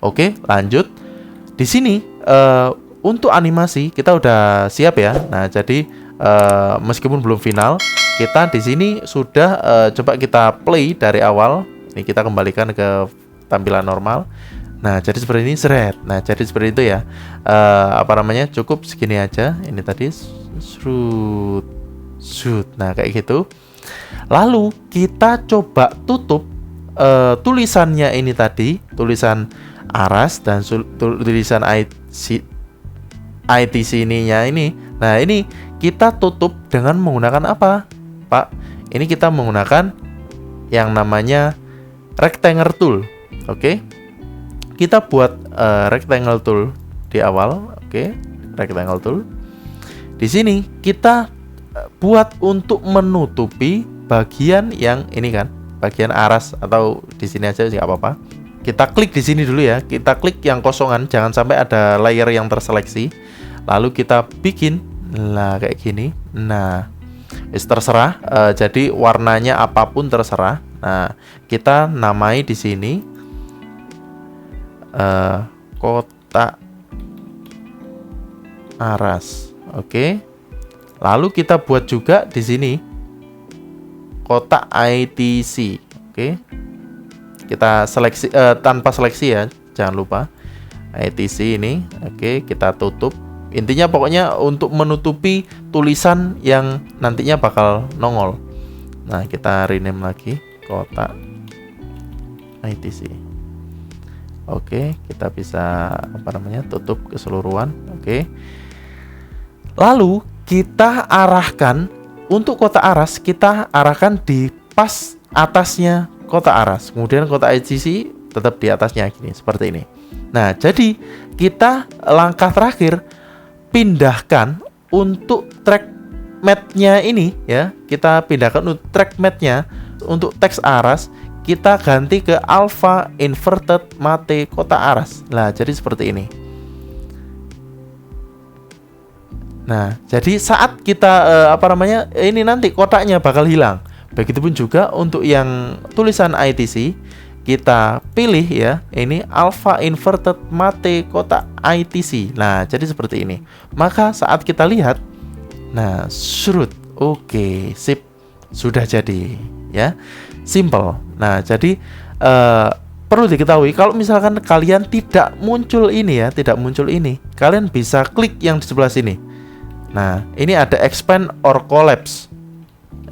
Oke, lanjut. Di sini untuk animasi kita udah siap ya. Nah, jadi meskipun belum final, kita di sini sudah coba kita play dari awal. Ini kita kembalikan ke tampilan normal. Nah, jadi seperti ini, seret. Nah, jadi seperti itu ya. Cukup segini aja. Ini tadi shoot. Nah, kayak gitu. Lalu kita coba tutup tulisannya ini tadi, tulisan Aras dan tulisan ITC ininya ini. Nah, ini kita tutup dengan menggunakan apa, Pak? Ini kita menggunakan yang namanya rectangle tool. Oke. Kita buat rectangle tool di awal. Oke, rectangle tool. Di sini kita buat untuk menutupi bagian yang ini kan, bagian aras, atau di sini aja sih nggak apa-apa. Kita klik di sini dulu ya. Kita klik yang kosongan, jangan sampai ada layer yang terseleksi. Lalu kita bikin lah kayak gini. Nah, terserah. Jadi warnanya apapun terserah. Nah, kita namai di sini kotak aras. Oke. Lalu kita buat juga di sini kotak ITC. Oke. Kita seleksi tanpa seleksi ya, jangan lupa. ITC ini. Oke, kita tutup. Intinya pokoknya untuk menutupi tulisan yang nantinya bakal nongol. Nah, kita rename lagi kotak ITC. Oke, kita bisa tutup keseluruhan. Oke. Lalu kita arahkan untuk kotak aras, kita arahkan di pas atasnya kotak aras. Kemudian kotak ITC tetap di atasnya gini, seperti ini. Nah, jadi kita langkah terakhir pindahkan untuk track matte-nya ini ya. Kita pindahkan untuk track matte-nya untuk teks aras. Kita ganti ke alpha inverted matte kotak aras. Nah, jadi seperti ini. Nah, jadi saat kita ini nanti kotaknya bakal hilang. Begitupun juga untuk yang tulisan ITC, kita pilih ya, ini alpha inverted matte kotak ITC. Nah, jadi seperti ini. Maka saat kita lihat, nah, surut. Oke, sip. Sudah jadi ya. Simple. Nah, jadi perlu diketahui kalau misalkan kalian tidak muncul ini ya, kalian bisa klik yang di sebelah sini. Nah, ini ada expand or collapse.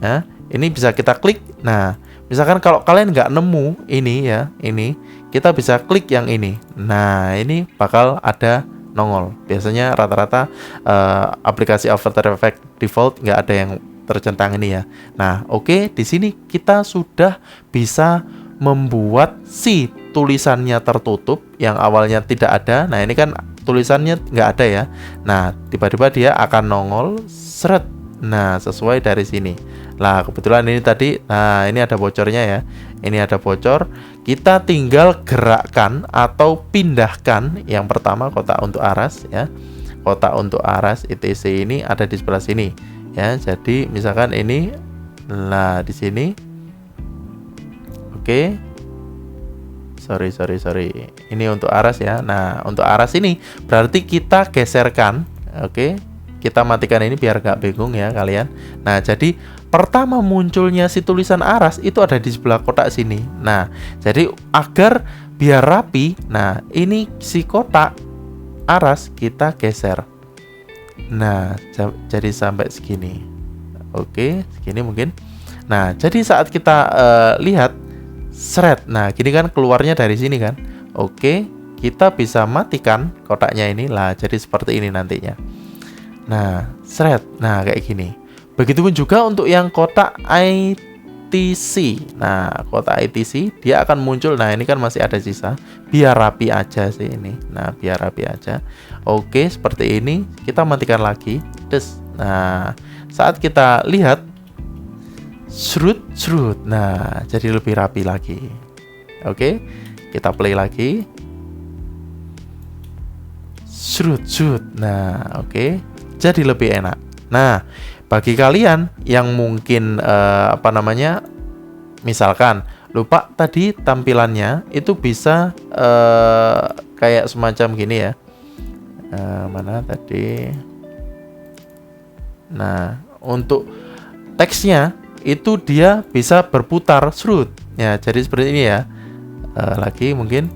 Ya, ini bisa kita klik. Nah, misalkan kalau kalian nggak nemu ini ya, ini kita bisa klik yang ini. Nah, ini bakal ada nongol. Biasanya rata-rata aplikasi After Effects default nggak ada yang tercentang ini ya. Nah, oke, di sini kita sudah bisa membuat si tulisannya tertutup yang awalnya tidak ada. Nah, ini kan tulisannya nggak ada ya. Nah, tiba-tiba dia akan nongol seret. Nah, sesuai dari sini. Nah, kebetulan ini tadi, nah ini ada bocornya ya. Ini ada bocor. Kita tinggal gerakkan atau pindahkan yang pertama kotak untuk aras ya. Kotak untuk aras ITC ini ada di sebelah sini. Ya, jadi misalkan ini, nah di sini, oke, sorry, ini untuk aras ya. Nah, untuk aras ini berarti kita geserkan, oke, kita matikan ini biar gak bingung ya kalian. Nah, jadi pertama munculnya si tulisan aras itu ada di sebelah kotak sini. Nah, jadi agar biar rapi, nah ini si kotak aras kita geser. Nah, jadi sampai segini. Oke, segini mungkin. Nah, jadi saat kita lihat seret. Nah, gini kan keluarnya dari sini kan. Oke, kita bisa matikan kotaknya ini lah. Jadi seperti ini nantinya. Nah, seret. Nah, kayak gini. Begitupun juga untuk yang kotak ITC. Nah, kotak ITC dia akan muncul. Nah, ini kan masih ada sisa. Biar rapi aja sih ini. Nah, biar rapi aja. Oke, seperti ini. Kita matikan lagi. Des. Nah, saat kita lihat serut. Nah, jadi lebih rapi lagi. Oke, kita play lagi. Serut. Nah, oke. Jadi lebih enak. Nah, bagi kalian yang mungkin misalkan lupa tadi tampilannya itu bisa kayak semacam gini ya. Mana tadi? Nah, untuk teksnya itu dia bisa berputar serut. Ya, jadi seperti ini ya. Lagi mungkin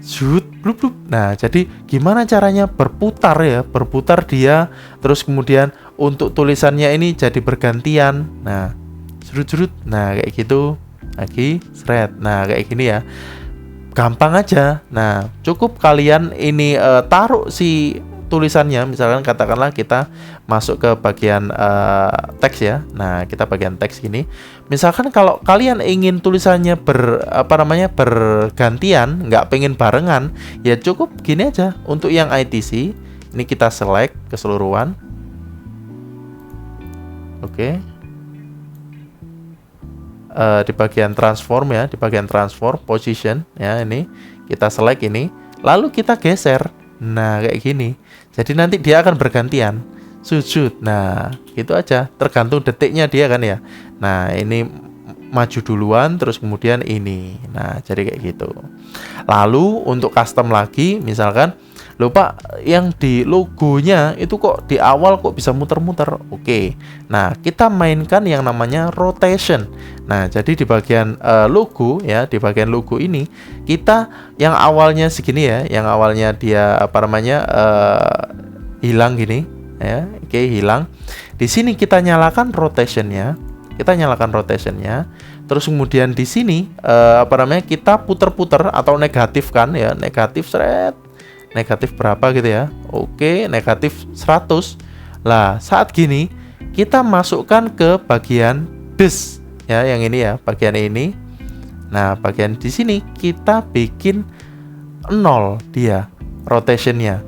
serut, blup, blup. Nah, jadi gimana caranya berputar ya? Berputar dia, terus kemudian untuk tulisannya ini jadi bergantian. Nah, serut-serut. Nah, kayak gitu. Lagi seret. Nah, kayak gini ya. Gampang aja. Nah, cukup kalian ini taruh si tulisannya, misalkan katakanlah kita masuk ke bagian teks ya. Nah, kita bagian teks gini. Misalkan kalau kalian ingin tulisannya bergantian, nggak pengen barengan, ya cukup gini aja. Untuk yang ITC, ini kita select keseluruhan. Oke. Di bagian transform ya, di bagian transform position ya, ini kita select ini, lalu kita geser. Nah, kayak gini. Jadi nanti dia akan bergantian sujud. Nah, gitu aja, tergantung detiknya dia kan ya. Nah, ini maju duluan, terus kemudian ini. Nah, jadi kayak gitu. Lalu untuk custom lagi, misalkan lupa yang di logonya itu kok di awal kok bisa muter-muter. Oke. Nah, kita mainkan yang namanya rotation. Nah, jadi di bagian logo ya, di bagian logo ini kita yang awalnya segini ya, yang awalnya dia hilang gini ya. Oke, hilang. Di sini kita nyalakan rotationnya. Kita nyalakan rotationnya. Terus kemudian di sini kita puter-puter atau negatif kan ya, negatif seret. Negatif berapa gitu ya. Oke, negatif 100. Lah, saat gini kita masukkan ke bagian this ya, yang ini ya, bagian ini. Nah, bagian di sini kita bikin 0 dia rotationnya.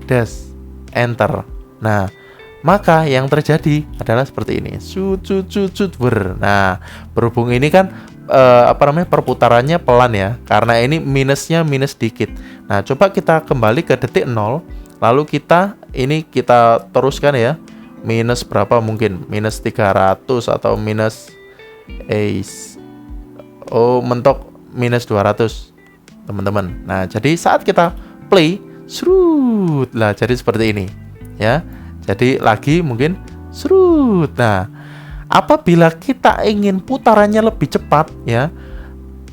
Dash, enter. Nah, maka yang terjadi adalah seperti ini. Nah, berhubung ini kan perputarannya pelan ya, karena ini minusnya minus dikit. Nah, coba kita kembali ke detik 0, lalu kita teruskan ya. Minus berapa mungkin? Minus 300 atau minus mentok minus 200, teman-teman. Nah, jadi saat kita play, serut lah, jadi seperti ini ya. Jadi lagi mungkin serut. Nah, apabila kita ingin putarannya lebih cepat ya,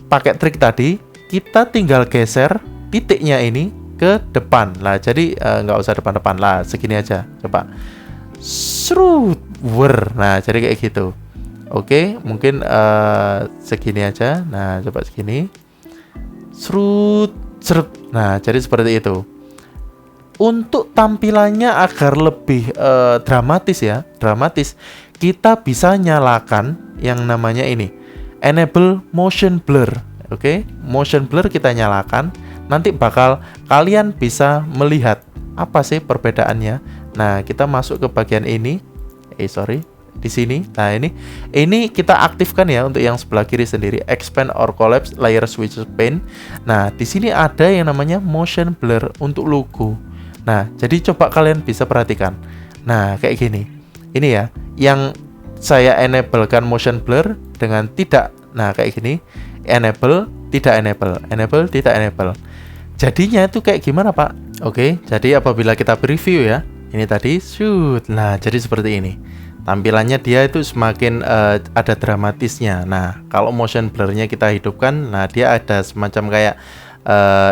pakai trik tadi, kita tinggal geser titiknya ini ke depan lah. Jadi nggak usah depan-depan lah, segini aja. Coba serut, nah jadi kayak gitu. Oke, mungkin segini aja. Nah, coba segini, serut. Nah, jadi seperti itu. Untuk tampilannya agar lebih dramatis ya, kita bisa nyalakan yang namanya ini, enable motion blur. Oke, motion blur kita nyalakan. Nanti bakal kalian bisa melihat apa sih perbedaannya. Nah, kita masuk ke bagian ini. Di sini. Nah, ini kita aktifkan ya untuk yang sebelah kiri sendiri, expand or collapse layer switch pane. Nah, di sini ada yang namanya motion blur untuk logo. Nah, jadi coba kalian bisa perhatikan. Nah, kayak gini. Ini ya, yang saya enablekan motion blur dengan tidak. Nah, kayak gini. Enable, tidak enable. Enable, tidak enable. Jadinya itu kayak gimana, Pak? Oke, jadi apabila kita preview ya, ini tadi shoot. Nah, jadi seperti ini. Tampilannya dia itu semakin ada dramatisnya. Nah, kalau motion blur-nya kita hidupkan, nah dia ada semacam kayak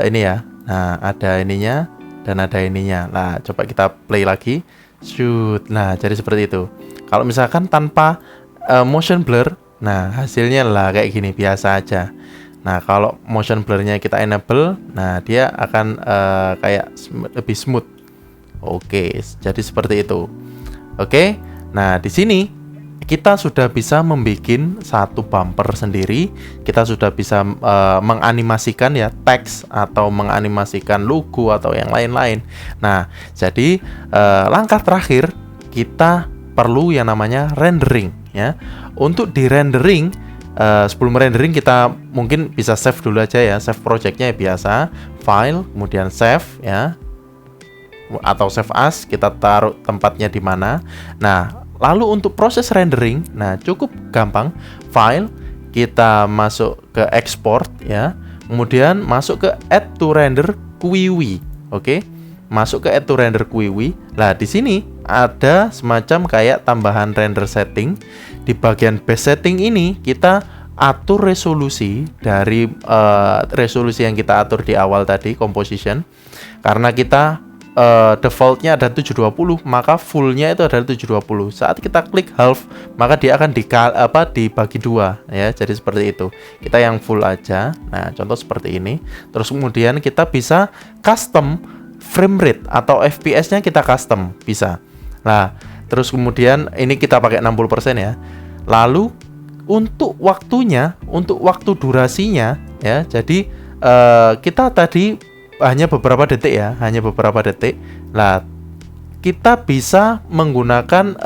ini ya. Nah, ada ininya dan ada ininya. Nah, coba kita play lagi. Shoot. Nah, jadi seperti itu. Kalau misalkan tanpa motion blur, nah hasilnya lah kayak gini, biasa aja. Nah, kalau motion blur-nya kita enable, nah dia akan kayak lebih smooth. Oke, jadi seperti itu. Oke. Nah, di sini kita sudah bisa membuat satu bumper sendiri. Kita sudah bisa menganimasikan ya teks atau menganimasikan logo atau yang lain-lain. Nah, jadi langkah terakhir kita perlu yang namanya rendering ya. Untuk di rendering, sebelum rendering kita mungkin bisa save dulu aja ya, save projectnya biasa, file, kemudian save ya, atau save as, kita taruh tempatnya di mana. Nah, lalu untuk proses rendering, nah cukup gampang, file, kita masuk ke export ya. Kemudian masuk ke add to render QUI. Oke. Masuk ke add to render QUI. Nah, di sini ada semacam kayak tambahan render setting. Di bagian base setting ini kita atur resolusi dari resolusi yang kita atur di awal tadi, composition. Karena kita defaultnya ada 720, maka fullnya itu adalah 720. Saat kita klik half, maka dia akan dibagi dua ya. Jadi seperti itu. Kita yang full aja. Nah, contoh seperti ini. Terus kemudian kita bisa custom frame rate atau FPS-nya kita custom, bisa. Nah, terus kemudian ini kita pakai 60% ya. Lalu untuk waktunya, untuk waktu durasinya ya. Jadi kita tadi hanya beberapa detik ya, hanya beberapa detik. Nah, kita bisa menggunakan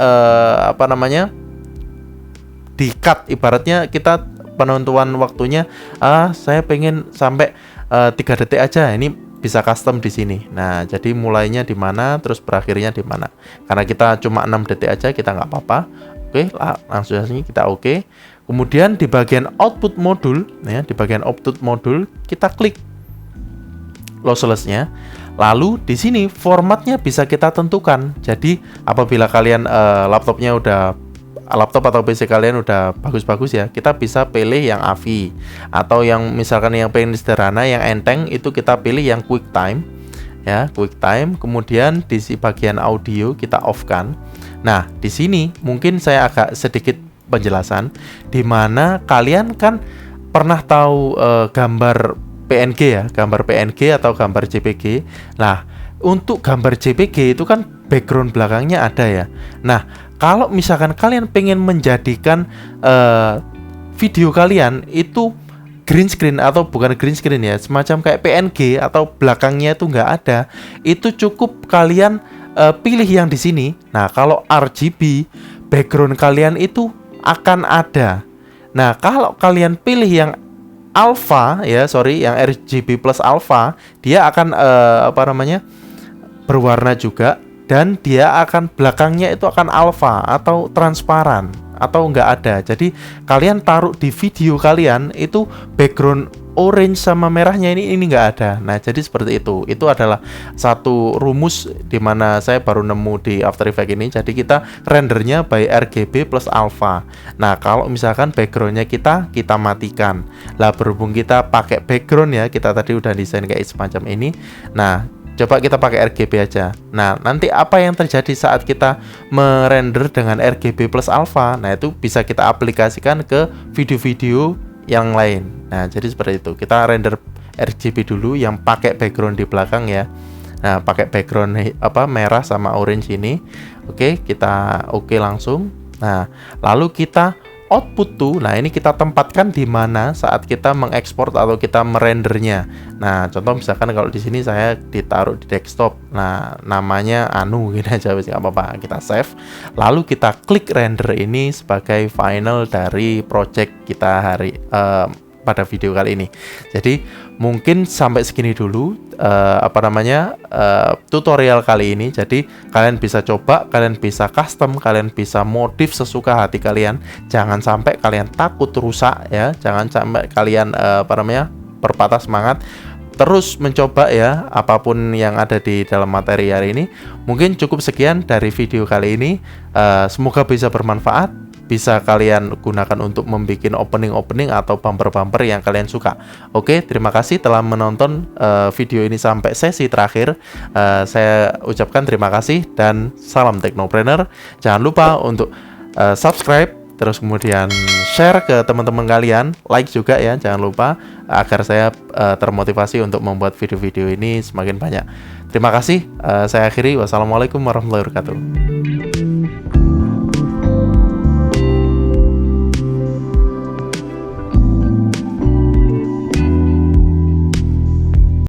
di cut, ibaratnya kita penentuan waktunya, saya pengen sampai 3 detik aja. Ini bisa custom di sini. Nah, jadi mulainya di mana, terus berakhirnya di mana. Karena kita cuma 6 detik aja, kita nggak apa-apa. Oke, langsung saja kita oke. Kemudian di bagian output modul, ya, di bagian output modul kita klik lossless-nya. Lalu di sini formatnya bisa kita tentukan. Jadi apabila kalian laptop atau PC kalian udah bagus-bagus ya, kita bisa pilih yang AVI, atau yang misalkan yang pengen sederhana, yang enteng, itu kita pilih yang QuickTime ya, QuickTime. Kemudian di bagian audio kita off-kan. Nah, di sini mungkin saya agak sedikit penjelasan, di mana kalian kan pernah tahu gambar PNG ya, gambar PNG atau gambar JPG. Nah, untuk gambar JPG itu kan background belakangnya ada ya. Nah, kalau misalkan kalian pengen menjadikan video kalian itu green screen, atau bukan green screen ya, semacam kayak PNG atau belakangnya itu nggak ada, itu cukup kalian pilih yang di sini. Nah, kalau RGB background kalian itu akan ada. Nah, kalau kalian pilih yang alpha ya, yang RGB plus alpha, dia akan berwarna juga, dan dia akan belakangnya itu akan alpha atau transparan atau nggak ada. Jadi kalian taruh di video kalian itu background orange sama merahnya ini nggak ada. Nah, jadi seperti itu. Itu adalah satu rumus di mana saya baru nemu di After Effects ini. Jadi kita rendernya by RGB plus alpha. Nah, kalau misalkan backgroundnya kita matikan. Lah, berhubung kita pakai background ya, kita tadi udah desain kayak semacam ini. Nah, coba kita pakai RGB aja. Nah, nanti apa yang terjadi saat kita merender dengan RGB plus alpha? Nah, itu bisa kita aplikasikan ke video-video yang lain. Nah, jadi seperti itu. Kita render RGB dulu yang pakai background di belakang ya. Nah, pakai background merah sama orange ini. Oke, kita oke langsung. Nah, lalu kita output to. Nah, ini kita tempatkan di mana saat kita mengekspor atau kita merendernya. Nah, contoh misalkan kalau di sini saya ditaruh di desktop. Nah, namanya gini aja, nggak apa-apa. Kita save. Lalu kita klik render ini sebagai final dari project kita pada video kali ini. Jadi mungkin sampai segini dulu tutorial kali ini. Jadi kalian bisa coba, kalian bisa custom, kalian bisa modif sesuka hati kalian. Jangan sampai kalian takut rusak ya. Jangan sampai kalian berpatah semangat. Terus mencoba ya, apapun yang ada di dalam materi hari ini. Mungkin cukup sekian dari video kali ini. Semoga bisa bermanfaat. Bisa kalian gunakan untuk membuat opening atau bumper yang kalian suka. Oke, terima kasih telah menonton video ini sampai sesi terakhir. Saya ucapkan terima kasih dan salam Technopreneur. Jangan lupa untuk subscribe, terus kemudian share ke teman-teman kalian, like juga ya, jangan lupa, agar saya termotivasi untuk membuat video-video ini semakin banyak. Terima kasih, saya akhiri. Wassalamualaikum warahmatullahi wabarakatuh.